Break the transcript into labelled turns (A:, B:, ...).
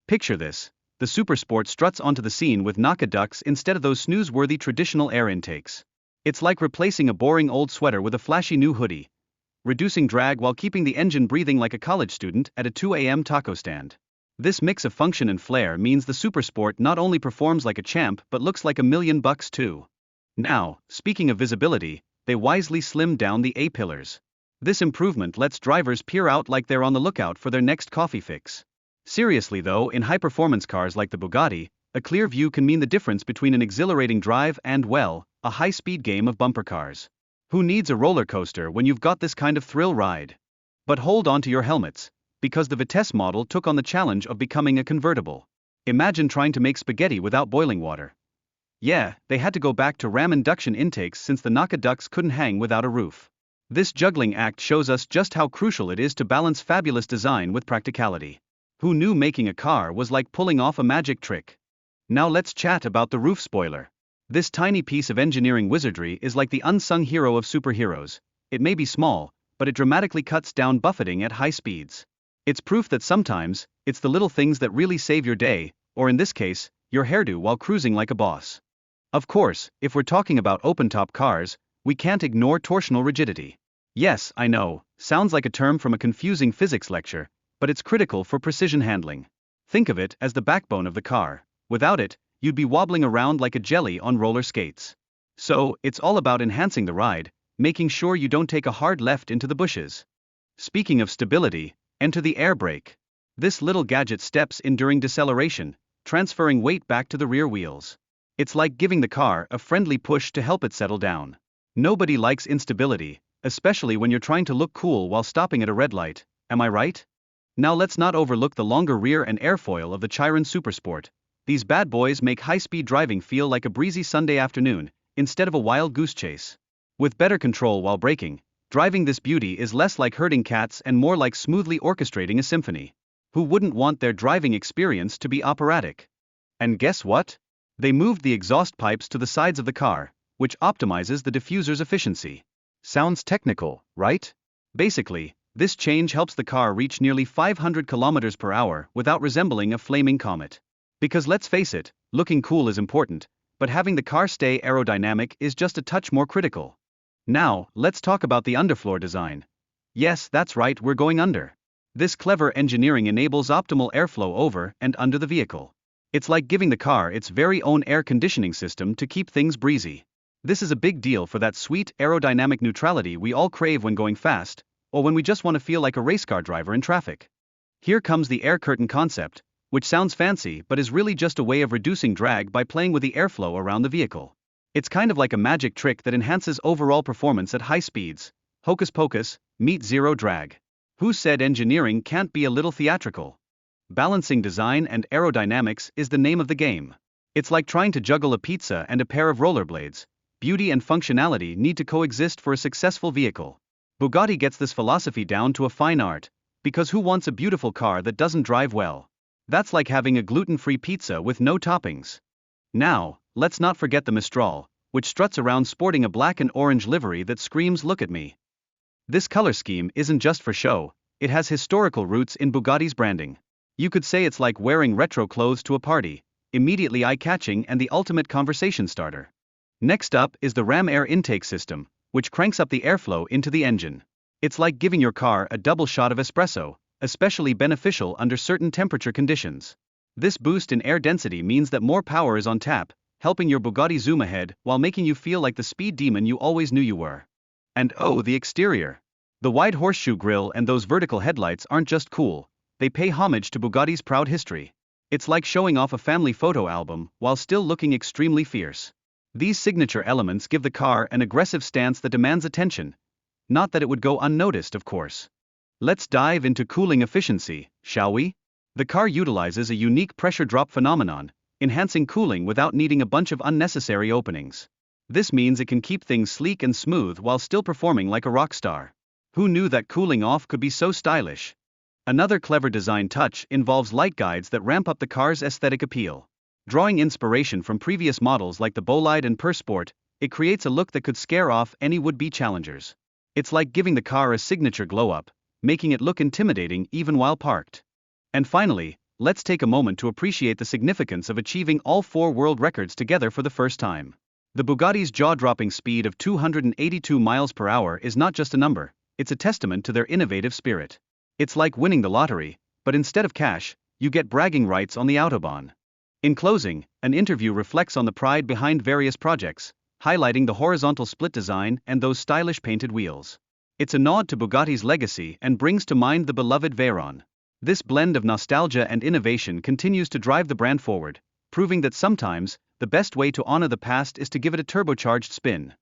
A: Picture this. The Supersport struts onto the scene with Naka ducts instead of those snooze-worthy traditional air intakes. It's like replacing a boring old sweater with a flashy new hoodie, reducing drag while keeping the engine breathing like a college student at a 2 a.m. taco stand. This mix of function and flair means the Supersport not only performs like a champ but looks like $1,000,000 too. Now, speaking of visibility, they wisely slimmed down the A-pillars. This improvement lets drivers peer out like they're on the lookout for their next coffee fix. Seriously though, in high-performance cars like the Bugatti, a clear view can mean the difference between an exhilarating drive and, well, a high-speed game of bumper cars. Who needs a roller coaster when you've got this kind of thrill ride? But hold on to your helmets, because the Vitesse model took on the challenge of becoming a convertible. Imagine trying to make spaghetti without boiling water. Yeah, they had to go back to ram induction intakes since the Naka ducts couldn't hang without a roof. This juggling act shows us just how crucial it is to balance fabulous design with practicality. Who knew making a car was like pulling off a magic trick? Now let's chat about the roof spoiler. This tiny piece of engineering wizardry is like the unsung hero of superheroes. It may be small, but it dramatically cuts down buffeting at high speeds. It's proof that sometimes, it's the little things that really save your day, or in this case, your hairdo while cruising like a boss. Of course, if we're talking about open-top cars, we can't ignore torsional rigidity. Yes, I know, sounds like a term from a confusing physics lecture, but it's critical for precision handling. Think of it as the backbone of the car. Without it, you'd be wobbling around like a jelly on roller skates. So, it's all about enhancing the ride, making sure you don't take a hard left into the bushes. Speaking of stability, enter the air brake. This little gadget steps in during deceleration, transferring weight back to the rear wheels. It's like giving the car a friendly push to help it settle down. Nobody likes instability, especially when you're trying to look cool while stopping at a red light, am I right? Now let's not overlook the longer rear and airfoil of the Chiron Supersport. These bad boys make high-speed driving feel like a breezy Sunday afternoon, instead of a wild goose chase. With better control while braking, driving this beauty is less like herding cats and more like smoothly orchestrating a symphony. Who wouldn't want their driving experience to be operatic? And guess what? They moved the exhaust pipes to the sides of the car, which optimizes the diffuser's efficiency. Sounds technical, right? Basically, this change helps the car reach nearly 500 kilometers per hour without resembling a flaming comet. Because let's face it, looking cool is important, but having the car stay aerodynamic is just a touch more critical. Now, let's talk about the underfloor design. Yes, that's right, we're going under. This clever engineering enables optimal airflow over and under the vehicle. It's like giving the car its very own air conditioning system to keep things breezy. This is a big deal for that sweet aerodynamic neutrality we all crave when going fast, or when we just want to feel like a race car driver in traffic. Here comes the air curtain concept, which sounds fancy but is really just a way of reducing drag by playing with the airflow around the vehicle. It's kind of like a magic trick that enhances overall performance at high speeds. Hocus pocus, meet zero drag. Who said engineering can't be a little theatrical? Balancing design and aerodynamics is the name of the game. It's like trying to juggle a pizza and a pair of rollerblades. Beauty and functionality need to coexist for a successful vehicle. Bugatti gets this philosophy down to a fine art, because who wants a beautiful car that doesn't drive well? That's like having a gluten-free pizza with no toppings. Now, let's not forget the Mistral, which struts around sporting a black and orange livery that screams, "Look at me." This color scheme isn't just for show, it has historical roots in Bugatti's branding. You could say it's like wearing retro clothes to a party, immediately eye-catching and the ultimate conversation starter. Next up is the Ram air intake system, which cranks up the airflow into the engine. It's like giving your car a double shot of espresso, especially beneficial under certain temperature conditions. This boost in air density means that more power is on tap, helping your Bugatti zoom ahead while making you feel like the speed demon you always knew you were. And oh, the exterior. The wide horseshoe grille and those vertical headlights aren't just cool, they pay homage to Bugatti's proud history. It's like showing off a family photo album while still looking extremely fierce. These signature elements give the car an aggressive stance that demands attention. Not that it would go unnoticed, of course. Let's dive into cooling efficiency, shall we? The car utilizes a unique pressure drop phenomenon, enhancing cooling without needing a bunch of unnecessary openings. This means it can keep things sleek and smooth while still performing like a rock star. Who knew that cooling off could be so stylish? Another clever design touch involves light guides that ramp up the car's aesthetic appeal. Drawing inspiration from previous models like the Bolide and Persport, it creates a look that could scare off any would-be challengers. It's like giving the car a signature glow-up, making it look intimidating even while parked. And finally, let's take a moment to appreciate the significance of achieving all four world records together for the first time. The Bugatti's jaw-dropping speed of 282 miles per hour is not just a number, it's a testament to their innovative spirit. It's like winning the lottery, but instead of cash, you get bragging rights on the Autobahn. In closing, an interview reflects on the pride behind various projects, highlighting the horizontal split design and those stylish painted wheels. It's a nod to Bugatti's legacy and brings to mind the beloved Veyron. This blend of nostalgia and innovation continues to drive the brand forward, proving that sometimes, the best way to honor the past is to give it a turbocharged spin.